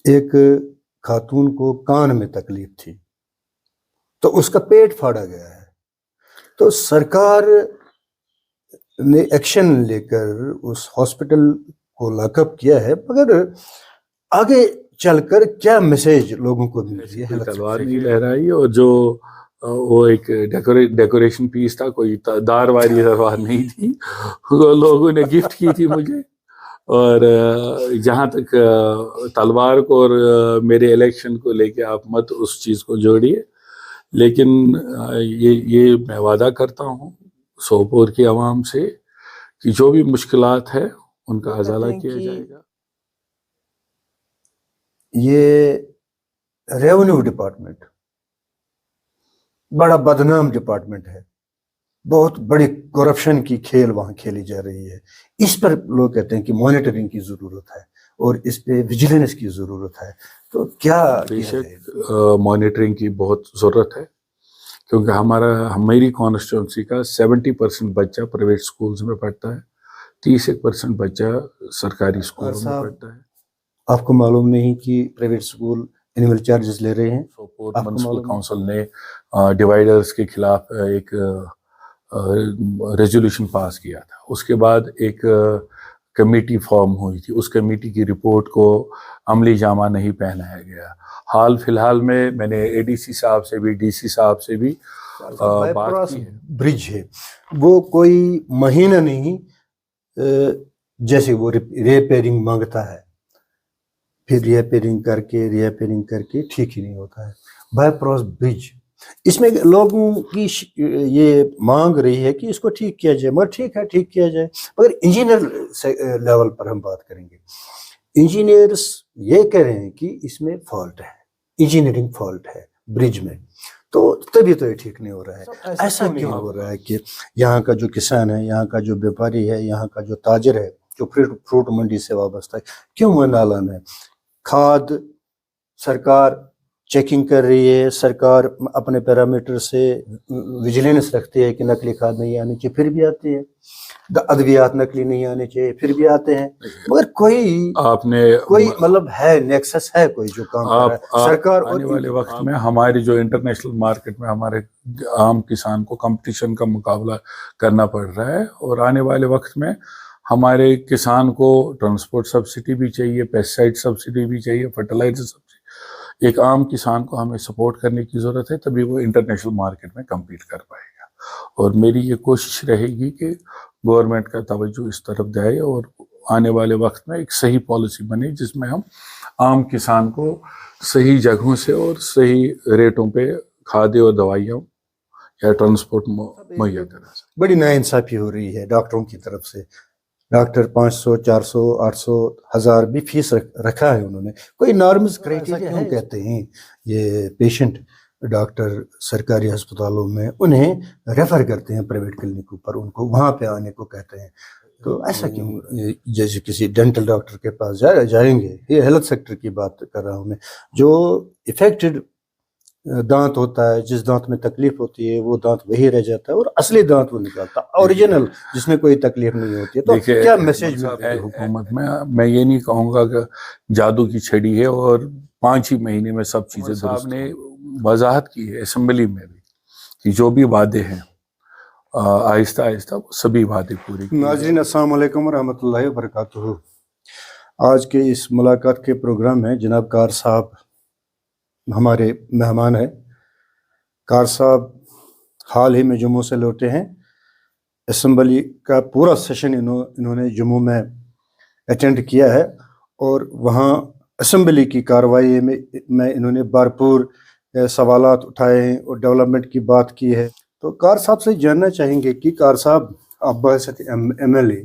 ایک خاتون کو کان میں تکلیف تھی تو اس کا پیٹ پھاڑا گیا ہے، تو سرکار نے ایکشن لے کر اس ہاسپٹل کو لاک اپ کیا ہے، مگر آگے چل کر کیا میسج لوگوں کو مل رہی ہے؟ تلوار نہیں لہرائی، اور جو وہ ایک ڈیکوریشن پیس تھا، کوئی دار والی تلوار نہیں تھی، وہ لوگوں نے گفٹ کی تھی مجھے. اور جہاں تک تلوار کو اور میرے الیکشن کو لے کے آپ مت اس چیز کو جوڑیے، لیکن یہ میں وعدہ کرتا ہوں سوپور کی عوام سے کہ جو بھی مشکلات ہے ان کا ازالہ کیا جائے گا. یہ ریونیو ڈپارٹمنٹ بڑا بدنام ڈپارٹمنٹ ہے، بہت بڑی کرپشن کی کھیل وہاں کھیلی جا رہی ہے. اس پر لوگ کہتے ہیں کہ مانیٹرنگ کی ضرورت ہے اور اس پہ ویجیلنس کی ضرورت ہے. تو کیا بے شک مانیٹرنگ کی بہت ضرورت ہے، کیونکہ ہماری کانسٹیٹوئنسی کا 70% بچہ پرائیویٹ سکولز میں پڑھتا ہے، 30% بچہ سرکاری اسکولوں میں پڑھتا ہے. آپ کو معلوم نہیں کہ پرائیویٹ سکول اینول چارجز لے رہے ہیں؟ سوپور میونسپل کونسل نے ڈیوائڈرز کے خلاف ایک ریزولوشن پاس کیا تھا. اس کے بعد ایک کمیٹی فارم ہوئی تھی، اس کمیٹی کی رپورٹ کو عملی جامہ نہیں پہنایا گیا. حال فی الحال میں نے اے ڈی سی صاحب سے بھی ڈی سی صاحب سے بھی بات کی ہے. برج ہے وہ کوئی مہینہ نہیں جیسے وہ ریپیرنگ مانگتا ہے، پھر ریپیرنگ کر کے ٹھیک ہی نہیں ہوتا ہے. بائی پراس برج، اس میں لوگوں کی یہ مانگ رہی ہے کہ اس کو ٹھیک کیا جائے، مگر ٹھیک ہے ٹھیک کیا جائے. مگر انجینئر لیول پر ہم بات کریں گے، انجینئرس یہ کہہ رہے ہیں کہ اس میں فالٹ ہے، انجینئرنگ فالٹ ہے برج میں، تو تبھی تو یہ ٹھیک نہیں ہو رہا ہے. ایسا کیوں ہو رہا ہے کہ یہاں کا جو کسان ہے، یہاں کا جو بیپاری ہے، یہاں کا جو تاجر ہے، جو فروٹ منڈی سے وابستہ ہے، کیوں وہ نالان ہے؟ کھاد سرکار چیکنگ کر رہی ہے، سرکار اپنے پیرامیٹر سے ویجیلنس رکھتی ہے کہ نقلی کھاد نہیں آنی چاہیے، پھر بھی آتی ہے. ادویات نقلی نہیں آنے چاہیے، پھر بھی آتے ہیں. مگر کوئی مطلب ہے، نیکسس ہے کوئی جو کام کر رہا ہے سرکار. آنے والے وقت میں ہماری جو انٹرنیشنل مارکیٹ میں ہمارے عام کسان کو کمپٹیشن کا مقابلہ کرنا پڑ رہا ہے، اور آنے والے وقت میں ہمارے کسان کو ٹرانسپورٹ سبسڈی بھی چاہیے، پیسٹیسائڈ سبسڈی بھی چاہیے، فرٹیلائزر سبسڈی. ایک عام کسان کو ہمیں سپورٹ کرنے کی ضرورت ہے، تبھی وہ انٹرنیشنل مارکیٹ میں کمپیٹ کر پائے گا. اور میری یہ کوشش رہے گی کہ گورنمنٹ کا توجہ اس طرف جائے اور آنے والے وقت میں ایک صحیح پالیسی بنے جس میں ہم عام کسان کو صحیح جگہوں سے اور صحیح ریٹوں پہ کھادیں اور دوائیاں یا ٹرانسپورٹ مہیا کرا سکیں. بڑی ناانصافی ہو رہی ہے ڈاکٹروں کی طرف سے. ڈاکٹر 500 400 800 1000 بھی فیس رکھا ہے انہوں نے. کوئی نارمز کرائٹیریا کیوں کہتے ہیں یہ پیشنٹ ڈاکٹر سرکاری ہسپتالوں میں انہیں ریفر کرتے ہیں پرائیویٹ کلینکوں پر، ان کو وہاں پہ آنے کو کہتے ہیں؟ تو ایسا کیوں؟ جیسے کسی ڈینٹل ڈاکٹر کے پاس جائیں گے، یہ ہیلتھ سیکٹر کی بات کر رہا ہوں میں. جو افیکٹڈ دانت ہوتا ہے، جس دانت میں تکلیف ہوتی ہے وہ دانت وہی رہ جاتا ہے اور اصلی دانت وہ نکالتا ہے، اوریجنل جس میں کوئی تکلیف نہیں ہوتی ہے. تو کیا میسج ہے حکومت میں یہ نہیں کہوں گا کہ جادو کی چھڑی ہے اور 5 ہی مہینے میں سب چیزیں درست نے وضاحت کی ہے اسمبلی میں بھی کہ جو بھی وعدے ہیں آہستہ آہستہ وہ سبھی وعدے پورے. ناظرین السلام علیکم ورحمۃ اللہ وبرکاتہ. آج کے اس ملاقات کے پروگرام میں جناب کار صاحب ہمارے مہمان ہیں. کار صاحب حال ہی میں جموں سے لوٹے ہیں. اسمبلی کا پورا سیشن انہوں نے جموں میں اٹینڈ کیا ہے اور وہاں اسمبلی کی کارروائی میں انہوں نے بھرپور سوالات اٹھائے ہیں اور ڈیولپمنٹ کی بات کی ہے. تو کار صاحب سے جاننا چاہیں گے کہ کار صاحب آپ بحیثیت ایم ایل اے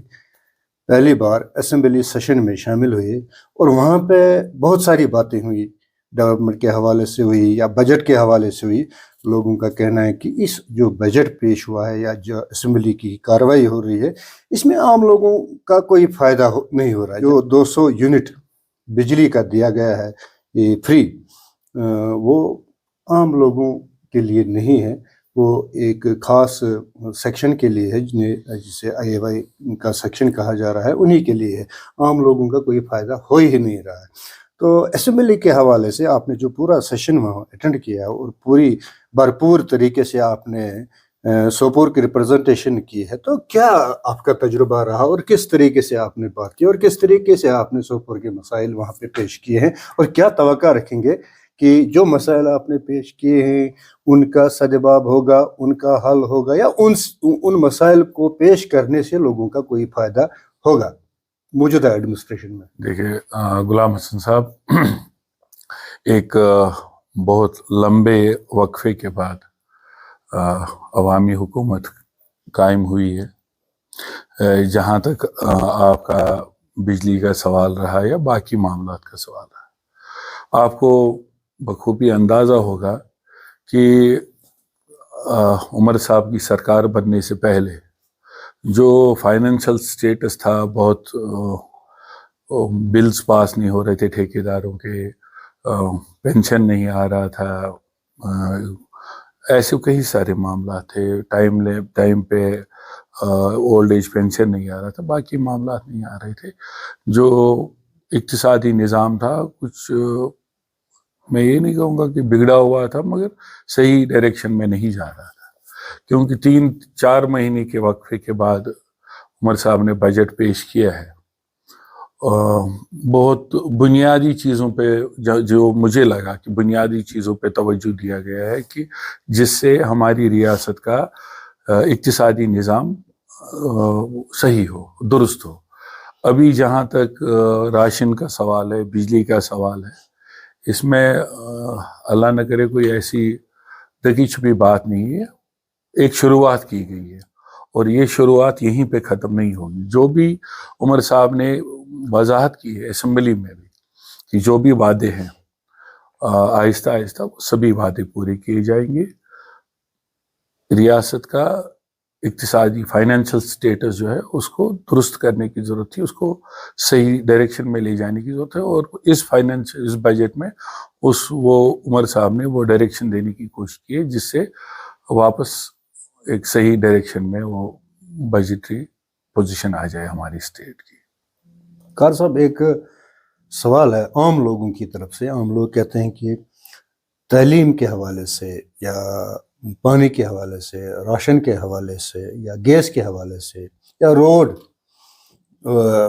پہلی بار اسمبلی سیشن میں شامل ہوئے اور وہاں پہ بہت ساری باتیں ہوئی، ڈیولپمنٹ کے حوالے سے ہوئی یا بجٹ کے حوالے سے ہوئی. لوگوں کا کہنا ہے کہ اس جو بجٹ پیش ہوا ہے یا جو اسمبلی کی کارروائی ہو رہی ہے اس میں عام لوگوں کا کوئی فائدہ نہیں ہو رہا ہے. جو 200 یونٹ بجلی کا دیا گیا ہے یہ فری، وہ عام لوگوں کے لیے نہیں ہے، وہ ایک خاص سیکشن کے لیے ہے جسے آئی اے وائی کا سیکشن کہا جا رہا ہے، انہی کے لیے ہے. عام لوگوں کا کوئی فائدہ ہو ہی نہیں رہا ہے. تو اسمبلی کے حوالے سے آپ نے جو پورا سیشن وہاں اٹینڈ کیا اور پوری بھرپور طریقے سے آپ نے سوپور کی ریپرزنٹیشن کی ہے، تو کیا آپ کا تجربہ رہا اور کس طریقے سے آپ نے بات کی اور کس طریقے سے آپ نے سوپور کے مسائل وہاں پہ پیش کیے ہیں، اور کیا توقع رکھیں گے کہ جو مسائل آپ نے پیش کیے ہیں ان کا سدباب ہوگا، ان کا حل ہوگا، یا ان مسائل کو پیش کرنے سے لوگوں کا کوئی فائدہ ہوگا موجودہ ایڈمنسٹریشن میں؟ دیکھیے غلام حسن صاحب، ایک بہت لمبے وقفے کے بعد عوامی حکومت قائم ہوئی ہے. جہاں تک آپ کا بجلی کا سوال رہا یا باقی معاملات کا سوال رہا، آپ کو بخوبی اندازہ ہوگا کہ عمر صاحب کی سرکار بننے سے پہلے جو فائنینشل سٹیٹس تھا، بہت بلز پاس نہیں ہو رہے تھے ٹھیکیداروں کے، پینشن نہیں آ رہا تھا، ایسے کئی سارے معاملات تھے، ٹائم پہ اولڈ ایج پینشن نہیں آ رہا تھا، باقی معاملات نہیں آ رہے تھے. جو اقتصادی نظام تھا کچھ، میں یہ نہیں کہوں گا کہ بگڑا ہوا تھا، مگر صحیح ڈائریکشن میں نہیں جا رہا تھا، کیونکہ 3-4 مہینے کے وقفے کے بعد عمر صاحب نے بجٹ پیش کیا ہے. بہت بنیادی چیزوں پہ، جو مجھے لگا کہ بنیادی چیزوں پہ توجہ دیا گیا ہے کہ جس سے ہماری ریاست کا اقتصادی نظام صحیح ہو، درست ہو. ابھی جہاں تک راشن کا سوال ہے، بجلی کا سوال ہے، اس میں اللہ نہ کرے کوئی ایسی دگی چھپی بات نہیں ہے. ایک شروعات کی گئی ہے اور یہ شروعات یہیں پہ ختم نہیں ہوگی. جو بھی عمر صاحب نے وضاحت کی ہے اسمبلی میں بھی کہ جو بھی وعدے ہیں آہستہ آہستہ وہ سبھی وعدے پورے کیے جائیں گے. ریاست کا اقتصادی فائنینشل سٹیٹس جو ہے اس کو درست کرنے کی ضرورت تھی، اس کو صحیح ڈائریکشن میں لے جانے کی ضرورت ہے، اور اس بجٹ میں وہ عمر صاحب نے وہ ڈائریکشن دینے کی کوشش کی ہے جس سے واپس ایک صحیح ڈائریکشن میں وہ بجٹری پوزیشن آ جائے ہماری اسٹیٹ کی. کار صاحب، ایک سوال ہے عام لوگوں کی طرف سے. عام لوگ کہتے ہیں کہ تعلیم کے حوالے سے یا پانی کے حوالے سے، راشن کے حوالے سے یا گیس کے حوالے سے یا روڈ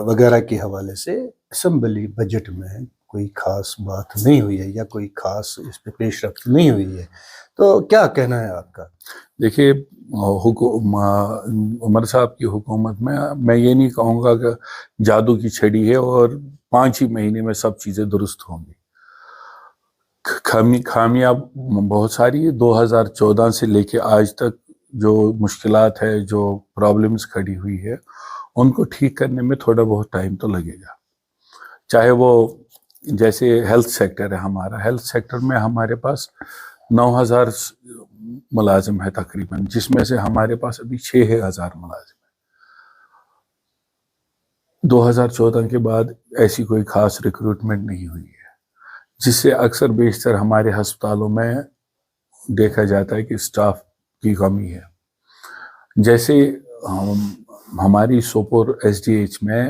وغیرہ کے حوالے سے اسمبلی بجٹ میں کوئی خاص بات نہیں ہوئی ہے یا کوئی خاص اس پہ پیش رفت نہیں ہوئی ہے، تو کیا کہنا ہے آپ کا؟ دیکھیے، عمر صاحب کی حکومت میں یہ نہیں کہوں گا کہ جادو کی چھڑی ہے اور 5 ہی مہینے میں سب چیزیں درست ہوں گی. خامیاں بہت ساری ہے. 2014 سے لے کے آج تک جو مشکلات ہے، جو پرابلمز کھڑی ہوئی ہے، ان کو ٹھیک کرنے میں تھوڑا بہت ٹائم تو لگے گا. چاہے وہ جیسے ہیلتھ سیکٹر ہے ہمارا، ہیلتھ سیکٹر میں ہمارے پاس 9,000 ملازم ہے تقریباً، جس میں سے ہمارے پاس ابھی 6,000 ملازم ہیں. 2014 کے بعد ایسی کوئی خاص ریکروٹمنٹ نہیں ہوئی ہے، جس سے اکثر بیشتر ہمارے ہسپتالوں میں دیکھا جاتا ہے کہ اسٹاف کی کمی ہے. جیسے ہماری سوپور ایس ڈی ایچ میں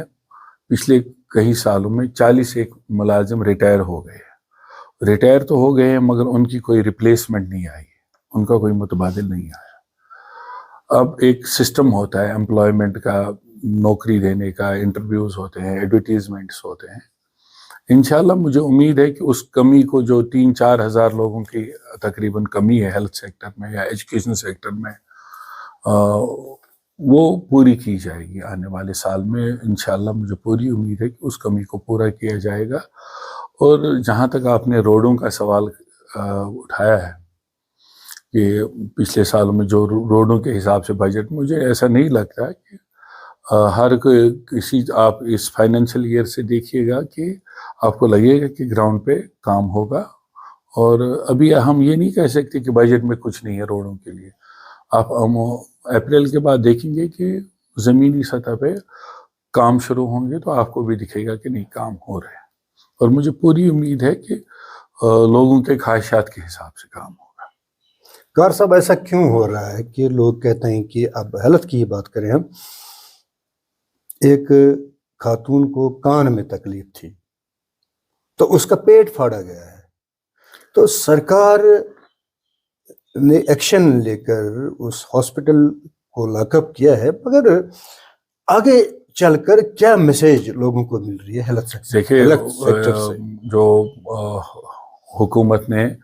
پچھلے کئی سالوں میں 41 ملازم ریٹائر ہو گئے. ریٹائر تو ہو گئے ہیں مگر ان کی کوئی ریپلیسمنٹ نہیں آئی، ان کا کوئی متبادل نہیں آیا. اب ایک سسٹم ہوتا ہے امپلائمنٹ کا، نوکری دینے کا، انٹرویوز ہوتے ہیں، ایڈورٹیزمنٹس ہوتے ہیں. انشاءاللہ مجھے امید ہے کہ اس کمی کو، جو 3-4 ہزار لوگوں کی تقریباً کمی ہے ہیلتھ سیکٹر میں یا ایجوکیشن سیکٹر میں، وہ پوری کی جائے گی آنے والے سال میں. انشاءاللہ مجھے پوری امید ہے کہ اس کمی کو پورا کیا جائے گا. اور جہاں تک آپ نے روڈوں کا سوال اٹھایا ہے کہ پچھلے سالوں میں جو روڈوں کے حساب سے بجٹ، مجھے ایسا نہیں لگتا کہ ہر کسی، آپ اس فائنینشیل ایئر سے دیکھیے گا کہ آپ کو لگے گا کہ گراؤنڈ پہ کام ہوگا. اور ابھی ہم یہ نہیں کہہ سکتے کہ بجٹ میں کچھ نہیں ہے روڈوں کے لیے. آپ اپریل کے بعد دیکھیں گے کہ زمینی سطح پہ کام شروع ہوں گے تو آپ کو بھی دکھے گا کہ نہیں، کام ہو رہے ہیں. اور مجھے پوری امید ہے کہ لوگوں کے خواہشات کے حساب سے کام ہوگا. کار صاحب، ایسا کیوں ہو رہا ہے کہ لوگ کہتے ہیں کہ اب ہیلتھ کی بات کریں ہم، ایک خاتون کو کان میں تکلیف تھی، تو اس کا پیٹ پھاڑا گیا ہے. تو سرکار نے ایکشن لے کر اس ہاسپٹل کو لاک اپ کیا ہے، مگر آگے چل کر کیا میسج لوگوں کو مل رہی ہے ہیلتھ سیکٹر سے؟ جو حکومت نے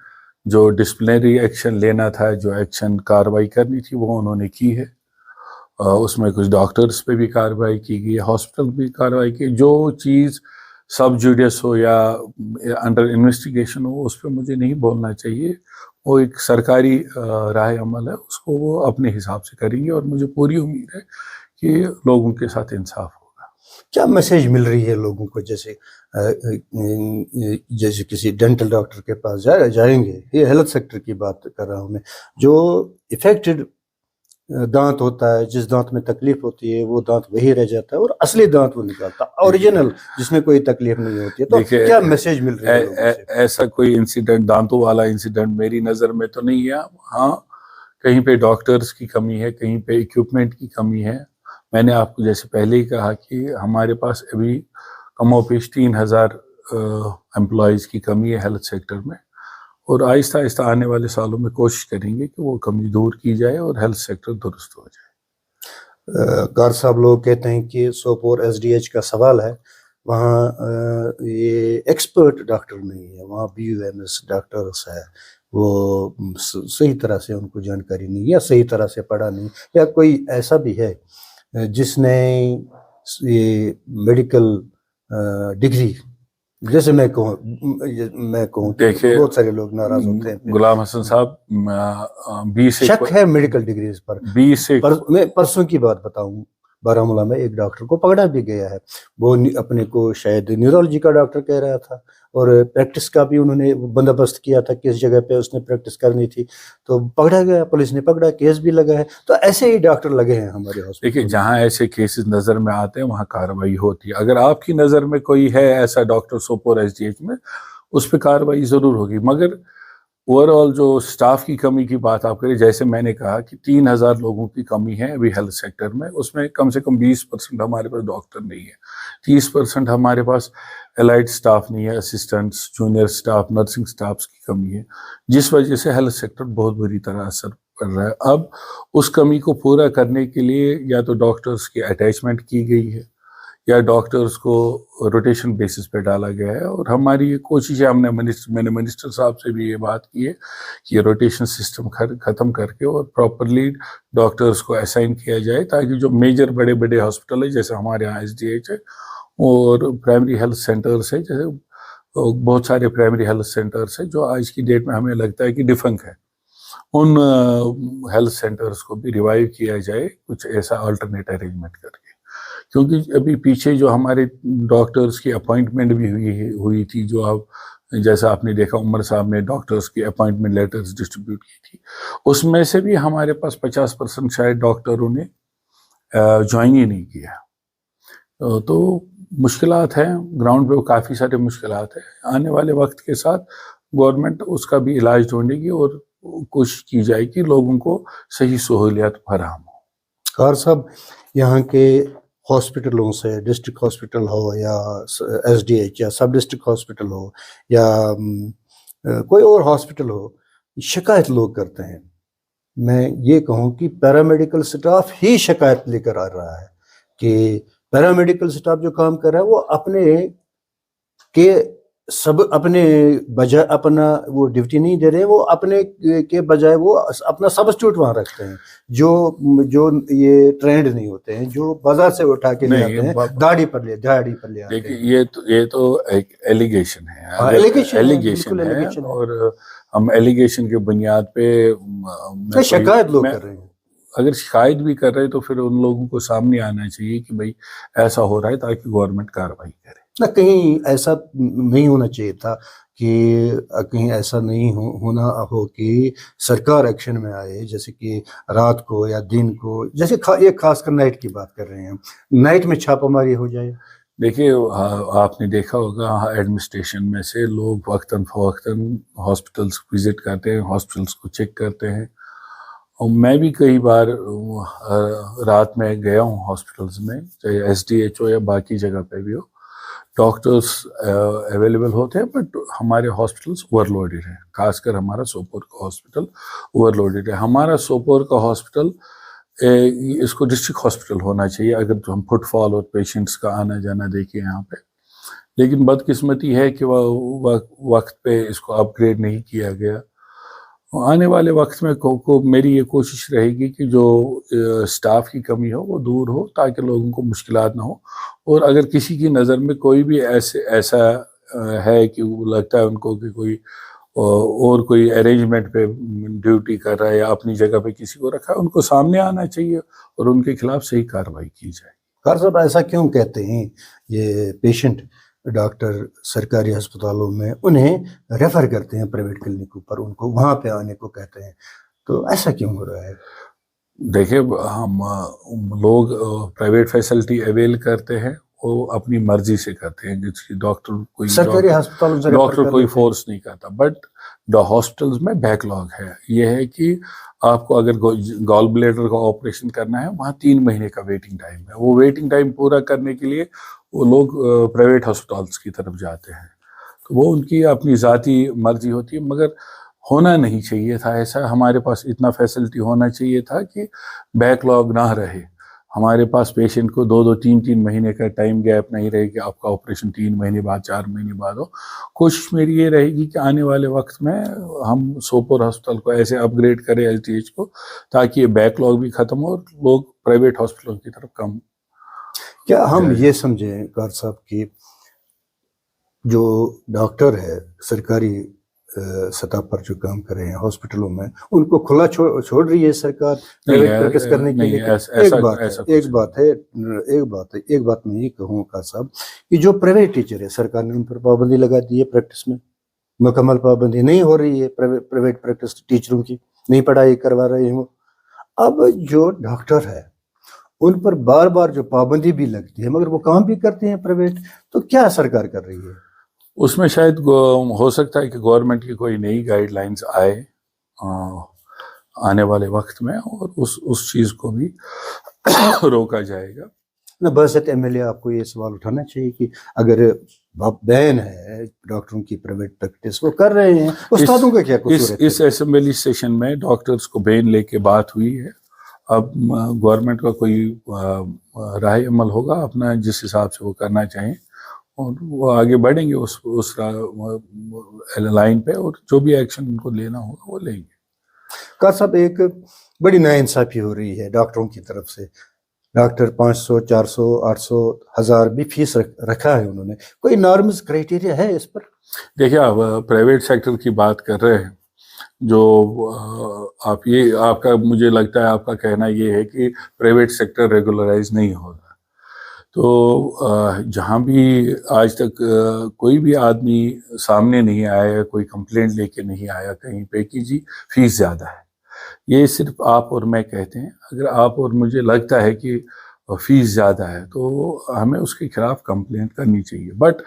جو ڈسپلنری ایکشن لینا تھا، جو ایکشن کارروائی کرنی تھی، وہ انہوں نے کی ہے. اس میں کچھ ڈاکٹرز پہ بھی کارروائی کی گئی، ہاسپٹل بھی کارروائی کی. جو چیز سب جوڈیس ہو یا انڈر انویسٹیگیشن ہو، اس پہ مجھے نہیں بولنا چاہیے. وہ ایک سرکاری راہ عمل ہے، اس کو وہ اپنے حساب سے کریں گے، اور مجھے پوری امید ہے کہ لوگوں کے ساتھ انصاف ہوگا. کیا میسیج مل رہی ہے لوگوں کو؟ جیسے کسی ڈینٹل ڈاکٹر کے پاس جائیں گے، یہ ہیلتھ سیکٹر کی بات کر رہا ہوں میں، جو افیکٹڈ دانت ہوتا ہے، جس دانت میں تکلیف ہوتی ہے وہ دانت وہی رہ جاتا ہے اور اصلی دانت وہ نکالتا ہے، اوریجنل جس میں کوئی تکلیف نہیں ہوتی ہے. تو کیا میسیج مل رہی ہے لوگوں سے؟ ایسا کوئی انسیڈنٹ، دانتوں والا انسیڈنٹ میری نظر میں تو نہیں ہے. ہاں، کہیں پہ ڈاکٹرز کی کمی ہے، کہیں پہ ایکوپمنٹ کی کمی ہے. میں نے آپ کو جیسے پہلے ہی کہا کہ ہمارے پاس ابھی کم و بیش 3000 امپلائیز کی کمی ہے ہیلتھ سیکٹر میں، اور آہستہ آہستہ آنے والے سالوں میں کوشش کریں گے کہ وہ کمی دور کی جائے اور ہیلتھ سیکٹر درست ہو جائے. کار صاحب، لوگ کہتے ہیں کہ سوپور ایس ڈی ایچ کا سوال ہے، وہاں یہ ایکسپرٹ ڈاکٹر نہیں ہے، وہاں B U M S doctors ہے، وہ صحیح طرح سے ان کو جانکاری نہیں، یا صحیح طرح سے پڑھا نہیں، یا کوئی ایسا بھی ہے جس نے یہ میڈیکل ڈگری، جیسے میں کہوں دیکھیے، بہت سارے لوگ ناراض ہوتے ہیں. غلام حسن صاحب، 20 شک ہے میڈیکل ڈگریز پر. میں پرسوں کی بات بتاؤں، بارہمولہ میں ایک ڈاکٹر کو پکڑا بھی گیا ہے. وہ اپنے کو شاید نیورولوجی کا ڈاکٹر کہہ رہا تھا، اور پریکٹس کا بھی انہوں نے بندوبست کیا تھا کس جگہ پہ اس نے پریکٹس کرنی تھی. تو پکڑا گیا، پولیس نے پکڑا، کیس بھی لگا ہے. تو ایسے ہی ڈاکٹر لگے ہیں ہمارے ہاسپٹل. دیکھیے، جہاں ایسے کیسز نظر میں آتے ہیں وہاں کارروائی ہوتی ہے. اگر آپ کی نظر میں کوئی ہے ایسا doctor Sopore S D H میں، اس پہ کارروائی ضرور ہوگی. مگر اوور آل جو سٹاف کی کمی کی بات آپ کریں، جیسے میں نے کہا کہ 3000 لوگوں کی کمی ہے ابھی ہیلتھ سیکٹر میں، اس میں کم سے کم 20% ہمارے پاس ڈاکٹر نہیں ہے، 30% ہمارے پاس الائڈ سٹاف نہیں ہے، اسسٹنٹس، جونیئر سٹاف، نرسنگ سٹافز کی کمی ہے، جس وجہ سے ہیلتھ سیکٹر بہت بری طرح اثر پڑ رہا ہے. اب اس کمی کو پورا کرنے کے لیے یا تو ڈاکٹرز کی اٹیچمنٹ کی گئی ہے، یا ڈاکٹرز کو روٹیشن بیسس پہ ڈالا گیا ہے. اور ہماری یہ کوشش ہے، میں نے منسٹر صاحب سے بھی یہ بات کی ہے کہ یہ روٹیشن سسٹم ختم کر کے اور پراپرلی ڈاکٹرز کو اسائن کیا جائے، تاکہ جو میجر بڑے بڑے ہاسپٹل ہیں، جیسے ہمارے یہاں ایس ڈی ایچ ہے اور پرائمری ہیلتھ سینٹرز ہیں، جیسے بہت سارے پرائمری ہیلتھ سینٹرز ہیں جو آج کی ڈیٹ میں ہمیں لگتا ہے کہ ڈیفنک ہے، ان ہیلتھ سینٹرز کو بھی ریوائیو کیا جائے کچھ ایسا آلٹرنیٹ ارینجمنٹ کر کے. کیونکہ ابھی پیچھے جو ہمارے ڈاکٹرز کی اپوائنٹمنٹ بھی ہوئی تھی، جو آپ جیسا آپ نے دیکھا عمر صاحب نے ڈاکٹرز کی اپوائنٹمنٹ لیٹرز ڈسٹریبیوٹ کی تھی، اس میں سے بھی ہمارے پاس 50% شاید ڈاکٹروں نے جوائن ہی نہیں کیا. تو مشکلات ہیں گراؤنڈ پہ، کافی سارے مشکلات ہیں. آنے والے وقت کے ساتھ گورنمنٹ اس کا بھی علاج ڈھونڈے گی اور کوشش کی جائے کہ لوگوں کو صحیح سہولیات فراہم ہو. کار صاحب، یہاں کے ہاسپٹلوں سے، ڈسٹرکٹ ہاسپٹل ہو یا ایس ڈی ایچ یا سب ڈسٹرکٹ ہاسپٹل ہو یا کوئی اور ہاسپٹل ہو، شکایت لوگ کرتے ہیں. میں یہ کہوں کہ پیرامیڈیکل سٹاف ہی شکایت لے کر آ رہا ہے کہ پیرامیڈیکل سٹاف جو کام کر رہا ہے وہ اپنے بجائے اپنا وہ ڈیوٹی نہیں دے رہے، وہ اپنے کے بجائے وہ اپنا سبسٹیوٹ وہاں رکھتے ہیں، جو یہ ٹرینڈ نہیں ہوتے ہیں، جو بازار سے اٹھا کے لے آتے ہیں، داڑھی پر لے آتے ہیں. دیکھیں، یہ تو ایک ایلیگیشن ہے، ایلیگیشن ہے، اور ہم ایلیگیشن کے بنیاد پہ شکایت لوگ کر رہے ہیں. اگر شکایت بھی کر رہے تو پھر ان لوگوں کو سامنے آنا چاہیے کہ بھئی ایسا ہو رہا ہے، تاکہ گورنمنٹ کارروائی کرے. نہ، کہیں ایسا نہیں ہونا چاہیے تھا، کہ کہیں ایسا نہیں ہونا ہو کہ سرکار ایکشن میں آئے، جیسے کہ رات کو یا دن کو، جیسے یہ خاص کر نائٹ کی بات کر رہے ہیں، نائٹ میں چھاپہ ماری ہو جائے. دیکھیے، آپ نے دیکھا ہوگا ایڈمنسٹریشن میں سے لوگ وقتاً فوقتاً ہاسپٹلس وزٹ کرتے ہیں، ہاسپٹلس کو چیک کرتے ہیں. اور میں بھی کئی بار رات میں گیا ہوں ہاسپٹلس میں، چاہے ایس ڈی ایچ ہو یا باقی جگہ پہ بھی ہو. ڈاکٹرس اویلیبل ہوتے ہیں بٹ ہمارے ہاسپٹلس اوور لوڈیڈ ہیں. خاص کر ہمارا سوپور کا ہاسپٹل اوور لوڈیڈ ہے. ہمارا سوپور کا ہاسپٹل اس کو ڈسٹرکٹ ہاسپٹل ہونا چاہیے اگر ہم فٹ فال اور پیشنٹس کا آنا جانا دیکھیں یہاں پہ. لیکن بدقسمتی ہے کہ وقت پہ اس کو اپ گریڈ نہیں کیا گیا. آنے والے وقت میں میری یہ کوشش رہے گی کہ جو سٹاف کی کمی ہو وہ دور ہو تاکہ لوگوں کو مشکلات نہ ہو. اور اگر کسی کی نظر میں کوئی بھی ایسا ہے کہ لگتا ہے ان کو کہ کوئی اور کوئی ارینجمنٹ پہ ڈیوٹی کر رہا ہے یا اپنی جگہ پہ کسی کو رکھا ہے, ان کو سامنے آنا چاہیے اور ان کے خلاف صحیح کارروائی کی جائے. قاری صاحب ایسا کیوں کہتے ہیں یہ پیشنٹ ڈاکٹر سرکاری ہسپتالوں میں انہیں ریفر کرتے ہیں پرائیویٹ کلینکوں پر, ان کو وہاں پہ آنے کو کہتے ہیں, تو ایسا کیوں ہو رہا ہے؟ دیکھیں ہم لوگ پرائیویٹ فیسلٹی اویل کرتے ہیں وہ اپنی مرضی سے کرتے ہیں. ڈاکٹر سرکاری ہسپتالوں سے ڈاکٹر کوئی فورس نہیں کرتا. بٹ ہاسپٹلز میں بیک لاگ ہے. یہ ہے کہ آپ کو اگر گال بلیڈر کا آپریشن کرنا ہے وہاں 3 مہینے کا ویٹنگ ٹائم ہے. وہ ویٹنگ ٹائم پورا کرنے کے لیے وہ لوگ پرائیویٹ ہسپتالس کی طرف جاتے ہیں. تو وہ ان کی اپنی ذاتی مرضی ہوتی ہے, مگر ہونا نہیں چاہیے تھا ایسا. ہمارے پاس اتنا فیسلٹی ہونا چاہیے تھا کہ بیک لاگ نہ رہے. ہمارے پاس پیشنٹ کو 2-2 3-3 مہینے کا ٹائم گیپ نہیں رہے کہ آپ کا آپریشن 3 مہینے بعد 4 مہینے بعد ہو. کوشش میری یہ رہے گی کہ آنے والے وقت میں ہم سوپور ہسپتال کو ایسے اپ گریڈ کریں LTH کو تاکہ یہ بیک لاگ بھی ختم ہو اور لوگ پرائیویٹ ہاسپٹلوں کی طرف کم. کیا ہم یہ سمجھیں قاری صاحب کہ جو ڈاکٹر ہے سرکاری سطح پر جو کام کر رہے ہیں ہاسپٹلوں میں, ان کو کھلا چھوڑ رہی ہے سرکار پرائیویٹ پریکٹس کرنے کے لیے؟ ایک بات میں یہ کہوں قاری صاحب کہ جو پرائیویٹ ٹیچر ہے سرکار نے ان پر پابندی لگا دی ہے, پریکٹس میں مکمل پابندی نہیں ہو رہی ہے پرائیویٹ پریکٹس ٹیچروں کی, نہیں پڑھائی کروا رہے ہیں. اب جو ڈاکٹر ہے ان پر بار بار جو پابندی بھی لگتی ہے مگر وہ کام بھی کرتے ہیں پرائیویٹ, تو کیا سرکار کر رہی ہے؟ اس میں شاید ہو سکتا ہے کہ گورنمنٹ کی کوئی نئی گائیڈ لائنز آئے آنے والے وقت میں اور اس چیز کو بھی روکا جائے گا. نہ بحثت MLA آپ کو یہ سوال اٹھانا چاہیے کہ اگر بین ہے ڈاکٹروں کی پرائیویٹ پریکٹس وہ کر رہے ہیں, استادوں کا کیا قصور ہے؟ اس اسمبلی سیشن میں ڈاکٹرز کو بین لے کے بات ہوئی ہے. اب گورنمنٹ کا کوئی رائے عمل ہوگا اپنا جس حساب سے وہ کرنا چاہیں اور وہ آگے بڑھیں گے اس لائن پہ اور جو بھی ایکشن ان کو لینا ہوگا وہ لیں گے. قاری صاحب ایک بڑی ناانصافی ہو رہی ہے ڈاکٹروں کی طرف سے. ڈاکٹر 500 400 800 1000 بھی فیس رکھا ہے انہوں نے, کوئی نارمز کرائٹیریا ہے اس پر؟ دیکھیں آپ پرائیویٹ سیکٹر کی بات کر رہے ہیں, جو آپ کا مجھے لگتا ہے آپ کا کہنا یہ ہے کہ پرائیویٹ سیکٹر ریگولرائز نہیں ہو رہا. تو جہاں بھی آج تک کوئی بھی آدمی سامنے نہیں آیا, کوئی کمپلینٹ لے کے نہیں آیا کہیں پہ کہ جی فیس زیادہ ہے. یہ صرف آپ اور میں کہتے ہیں. اگر آپ اور مجھے لگتا ہے کہ فیس زیادہ ہے تو ہمیں اس کے خلاف کمپلینٹ کرنی چاہیے. بٹ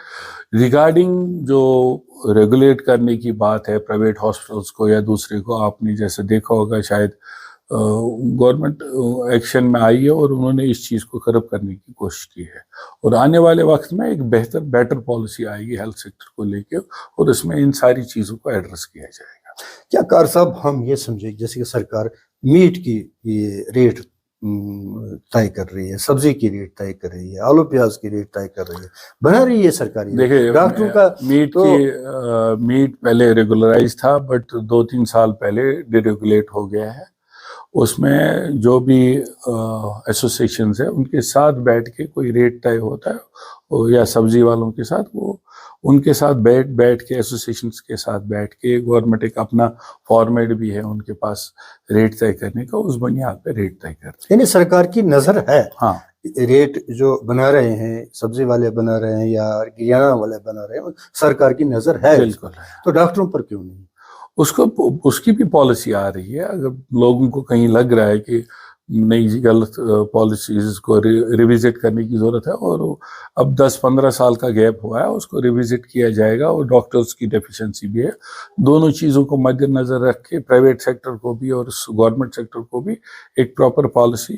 ریگارڈنگ جو ریگولیٹ کرنے کی بات ہے پرائیویٹ ہاسپٹلس کو یا دوسرے کو, آپ نے جیسے دیکھا ہوگا شاید گورنمنٹ ایکشن میں آئی ہے اور انہوں نے اس چیز کو کرب کرنے کی کوشش کی ہے. اور آنے والے وقت میں ایک بیٹر پالیسی آئے گی ہیلتھ سیکٹر کو لے کے اور اس میں ان ساری چیزوں کو ایڈریس کیا جائے گا. کیا قاری صاحب ہم یہ سمجھیں جیسے کہ سرکار میٹ کی ریٹ طے کر رہی ہے, سبزی کی ریٹ طے کر رہی ہے, آلو پیاز کی ریٹ طے کر رہی ہے, بنا رہی ہے سرکاری. دیکھیں ڈاکٹروں کا میٹ پہلے ریگولرائز تھا بٹ 2-3 سال پہلے ڈی ریگولیٹ ہو گیا ہے. اس میں جو بھی ایسوسیشنز ہیں ان کے ساتھ بیٹھ کے کوئی ریٹ طے ہوتا ہے یا سبزی والوں کے ساتھ, وہ ان کے ساتھ بیٹھ کے ایسوسیشنز کے ساتھ بیٹھ کے گورنمنٹ ایک اپنا فارمیٹ بھی ہے ان کے پاس ریٹ طے کرنے کا, اس بنیاد پہ ریٹ طے کرتے ہیں. یعنی سرکار کی نظر ہے. ہاں, ریٹ جو بنا رہے ہیں سبزی والے بنا رہے ہیں یا کریانہ والے بنا رہے ہیں, سرکار کی نظر ہے. بالکل. تو ڈاکٹروں پر کیوں نہیں؟ اس کی بھی پالیسی آ رہی ہے. اگر لوگوں کو کہیں لگ رہا ہے کہ نئی غلط پالیسیز کو ریویزٹ کرنے کی ضرورت ہے اور اب 10-15 سال کا گیپ ہوا ہے, اس کو ریویزٹ کیا جائے گا. اور ڈاکٹرز کی ڈیفیشنسی بھی ہے. دونوں چیزوں کو مد نظر رکھ کے پرائیویٹ سیکٹر کو بھی اور گورنمنٹ سیکٹر کو بھی ایک پراپر پالیسی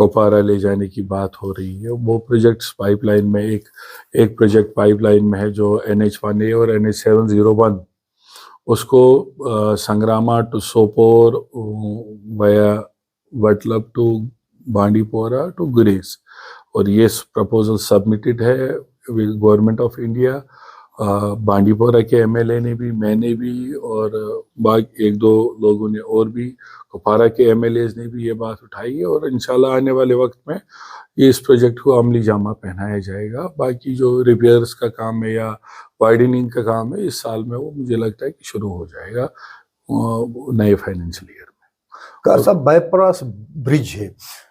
کوپارا لے جانے کی بات ہو رہی ہے. وہ پروجیکٹس پائپ لائن میں ایک پروجیکٹ پائپ لائن میں ہے جو NH1A اور NH701 اس کو Sangrama to Sopore via Watlab to Bandipora to Gurez, اور یہ پرپوزل سبمٹڈ ہے government of India. Bandipora کے MLA نے بھی, میں نے بھی, اور باقی ایک دو لوگوں نے اور بھی, کپوارہ کے MLAs نے بھی یہ بات اٹھائی ہے, اور انشاءاللہ آنے والے وقت میں یہ اس پروجیکٹ کو عملی جامہ پہنایا جائے گا. باقی جو ریپیئرز کا کام ہے یا وائڈننگ کا کام ہے اس سال میں وہ مجھے لگتا ہے کہ شروع ہو جائے گا نئے فائنینشیل ایئر میں. کار صاحب بائی پاس برج ہے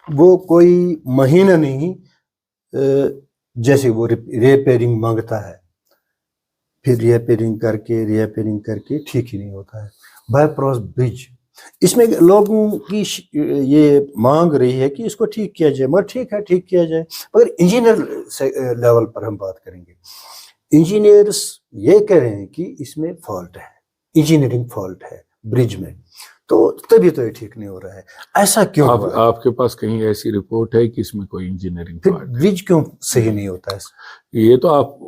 وہ کوئی مہینہ نہیں جیسے وہ ریپیئرنگ مانگتا ہے, پھر ریپیئرنگ کر کے ٹھیک ہی نہیں ہوتا ہے. بائی پاس برج اس میں لوگوں کی یہ مانگ رہی ہے کہ اس کو ٹھیک کیا جائے, مگر ٹھیک ہے ٹھیک کیا جائے, مگر انجینئر لیول پر ہم بات کریں گے. انجینئرس یہ کہہ رہے ہیں کہ اس میں فالٹ ہے, انجینئرنگ فالٹ ہے برج میں, تو تبھی تو یہ ٹھیک نہیں ہو رہا ہے. ایسا کیوں ہوا ہے؟ آپ کے پاس کہیں ایسی رپورٹ ہے کہ اس میں کوئی انجینئرنگ پھر فالٹ ہے؟ برج کیوں صحیح نہیں ہوتا ہے؟ یہ تو آپ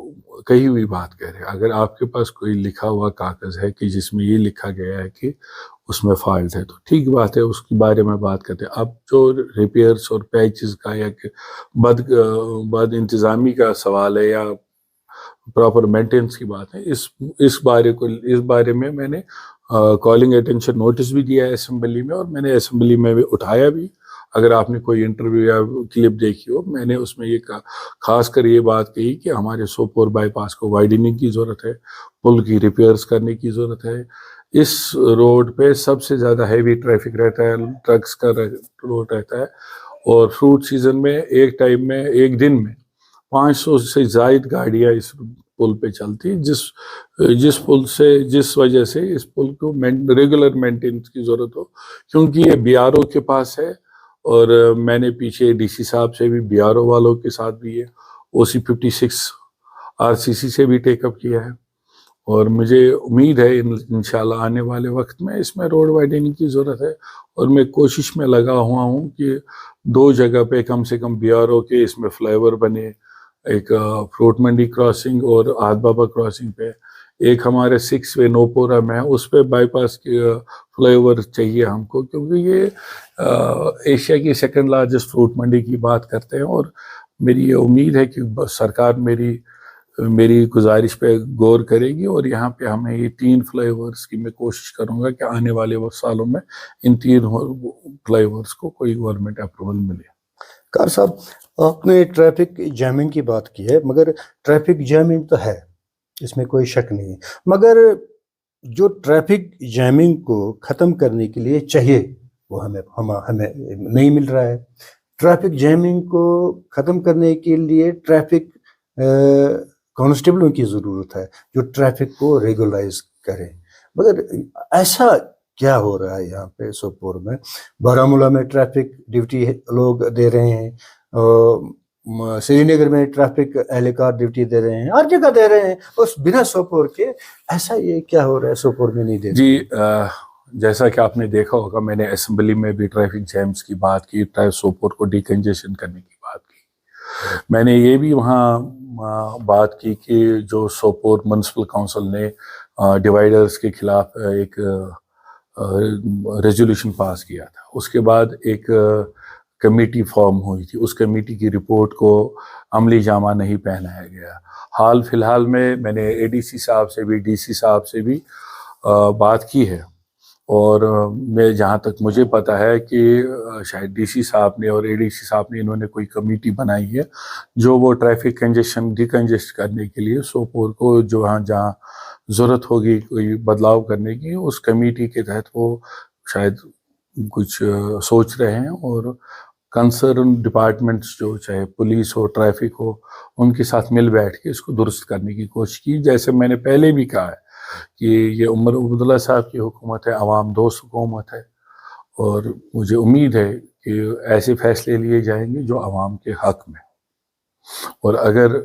کہیں ہوئی بات کہہ رہے ہیں. اگر آپ کے پاس کوئی لکھا ہوا کاغذ ہے کہ جس میں یہ لکھا گیا ہے کہ اس میں فالٹ ہے تو ٹھیک بات ہے, اس کے بارے میں بات کرتے ہیں. اب جو ریپیئرس اور پیچز کا یا بد انتظامی کا سوال ہے یا پراپر مینٹیننس کی بات ہے, اس بارے میں نے کالنگ اٹینشن نوٹس بھی دیا ہے اسمبلی میں, اور میں نے اسمبلی میں بھی اٹھایا بھی. اگر آپ نے کوئی انٹرویو یا کلپ دیکھی ہو, میں نے اس میں یہ خاص کر یہ بات کہی کہ ہمارے سوپور بائی پاس کو وائڈننگ کی ضرورت ہے, پل کی ریپیئرز کرنے کی ضرورت ہے. اس روڈ پہ سب سے زیادہ ہیوی ٹریفک رہتا ہے, ٹرکس کا روڈ رہتا ہے, اور فروٹ سیزن میں ایک ٹائم میں ایک دن میں 500 سے زائد گاڑیاں اس پل پہ چلتی, جس وجہ سے اس پل کو ریگولر مینٹیننس کی ضرورت ہو, کیونکہ یہ BRO کے پاس ہے. اور میں نے پیچھے DC صاحب سے بھی, BRO والوں کے ساتھ بھی ہے, OC 56 RCC سے بھی ٹیک اپ کیا ہے, اور مجھے امید ہے انشاءاللہ آنے والے وقت میں اس میں روڈ وائڈنگ کی ضرورت ہے. اور میں کوشش میں لگا ہوا ہوں کہ 2 جگہ پہ کم سے کم BRO کے اس میں فلائی اوور بنے, ایک فروٹ منڈی کراسنگ اور آد بابا کراسنگ پہ, ایک ہمارے 6 وے نوپورہ میں ہے, اس پہ بائی پاس کی فلائی اوور چاہیے ہم کو, کیونکہ یہ ایشیا کی 2nd لارجسٹ فروٹ منڈی کی بات کرتے ہیں. اور میری یہ امید ہے کہ سرکار میری گزارش پہ غور کرے گی, اور یہاں پہ ہمیں یہ 3 فلائی اوورس کی میں کوشش کروں گا کہ آنے والے سالوں میں ان 3 فلائی اوورس کو کوئی گورنمنٹ اپروول ملے. کار صاحب آپ نے ٹریفک جیمنگ کی بات کی ہے, مگر ٹریفک جیمنگ تو ہے, اس میں کوئی شک نہیں, مگر جو ٹریفک جیمنگ کو ختم کرنے کے لیے چاہیے وہ ہمیں نہیں مل رہا ہے. ٹریفک جیمنگ کو ختم کرنے کے لیے ٹریفک کانسٹیبلوں کی ضرورت ہے جو ٹریفک کو ریگولائز کریں, مگر ایسا کیا ہو رہا ہے یہاں پہ سوپور میں؟ بارہمولہ میں ٹریفک ڈیوٹی لوگ دے رہے ہیں, سری نگر میں ٹریفک اہلکار ڈیوٹی دے رہے ہیں, ہر جگہ دے رہے ہیں, اس بنا سوپور کے. ایسا یہ کیا ہو رہا ہے سوپور میں نہیں دے رہے؟ جی جیسا کہ آپ نے دیکھا ہوگا, میں نے اسمبلی میں بھی ٹریفک جیمز کی بات کی, سوپور کو ڈیکنجیشن کرنے کی بات کی. میں نے یہ بھی وہاں بات کی کہ جو سوپور میونسپل کونسل نے ڈیوائیڈرز کے خلاف ایک ریزولوشن پاس کیا تھا, اس کے بعد ایک کمیٹی فارم ہوئی تھی, اس کمیٹی کی رپورٹ کو عملی جامہ نہیں پہنایا گیا. حال فی الحال میں نے ADC صاحب سے بھی DC صاحب سے بھی بات کی ہے, اور میں جہاں تک مجھے پتہ ہے کہ شاید DC صاحب نے اور ADC صاحب نے انہوں نے کوئی کمیٹی بنائی ہے جو وہ ٹریفک کنجیشن ڈیکنجسٹ کرنے کے لیے سوپور کو جہاں ضرورت ہوگی کوئی بدلاؤ کرنے کی, اس کمیٹی کے تحت وہ شاید کچھ سوچ رہے ہیں, اور کنسرن ڈپارٹمنٹس جو چاہے پولیس ہو ٹریفک ہو ان کے ساتھ مل بیٹھ کے اس کو درست کرنے کی کوشش کی. جیسے میں نے پہلے بھی کہا ہے کہ یہ عمر عبداللہ صاحب کی حکومت ہے, عوام دوست حکومت ہے, اور مجھے امید ہے کہ ایسے فیصلے لیے جائیں گے جو عوام کے حق میں. اور اگر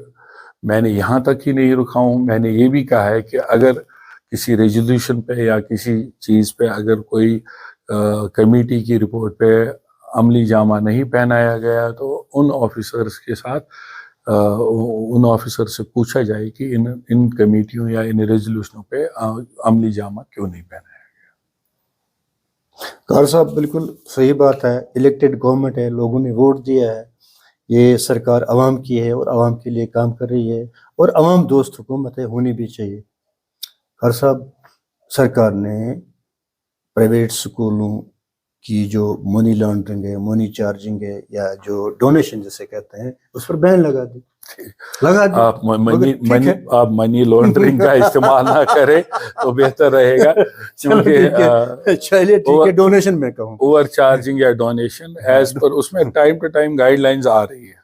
میں نے یہاں تک ہی نہیں رکا ہوں, میں نے یہ بھی کہا ہے کہ اگر کسی ریزولوشن پہ یا کسی چیز پہ اگر کوئی کمیٹی کی رپورٹ پہ عملی جامہ نہیں پہنایا گیا تو ان آفیسرز کے ساتھ ان آفیسر سے پوچھا جائے کہ ان کمیٹیوں یا ان ریزولوشنوں پہ عملی جامہ کیوں نہیں پہنایا گیا۔ قاری صاحب بالکل صحیح بات ہے، الیکٹڈ گورنمنٹ ہے، لوگوں نے ووٹ دیا ہے، یہ سرکار عوام کی ہے اور عوام کے لیے کام کر رہی ہے اور عوام دوست حکومت ہے، ہونی بھی چاہیے۔ قاری صاحب سرکار نے پرائیویٹ سکولوں کی جو منی لانڈرنگ ہے، منی چارجنگ ہے، یا جو ڈونیشن جسے کہتے ہیں، اس پر بین لگا دی۔ آپ منی لانڈرنگ کا استعمال نہ کریں تو بہتر رہے گا، کیونکہ چلیے ٹھیک ہے، ڈونیشن میں کہوں اوور چارجنگ یا ڈونیشن ایز پر اس میں time to time guidelines آ رہی ہے،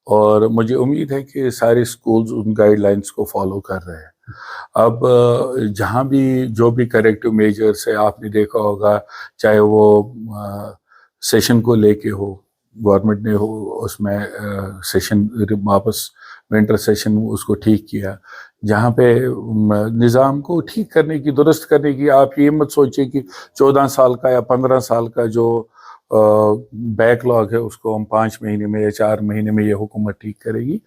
اور مجھے امید ہے کہ سارے اسکولز ان گائیڈ لائنز کو فالو کر رہے ہیں۔ اب جہاں بھی جو بھی کریکٹیو میجرز ہے، آپ نے دیکھا ہوگا، چاہے وہ سیشن کو لے کے ہو، گورنمنٹ نے اس میں سیشن واپس ونٹر سیشن اس کو ٹھیک کیا، جہاں پہ نظام کو ٹھیک کرنے کی، درست کرنے کی، آپ یہ مت سوچیں کہ 14 سال کا یا 15 سال کا جو بیک لاگ ہے اس کو ہم 5 مہینے میں یا 4 مہینے میں یہ حکومت ٹھیک کرے گی،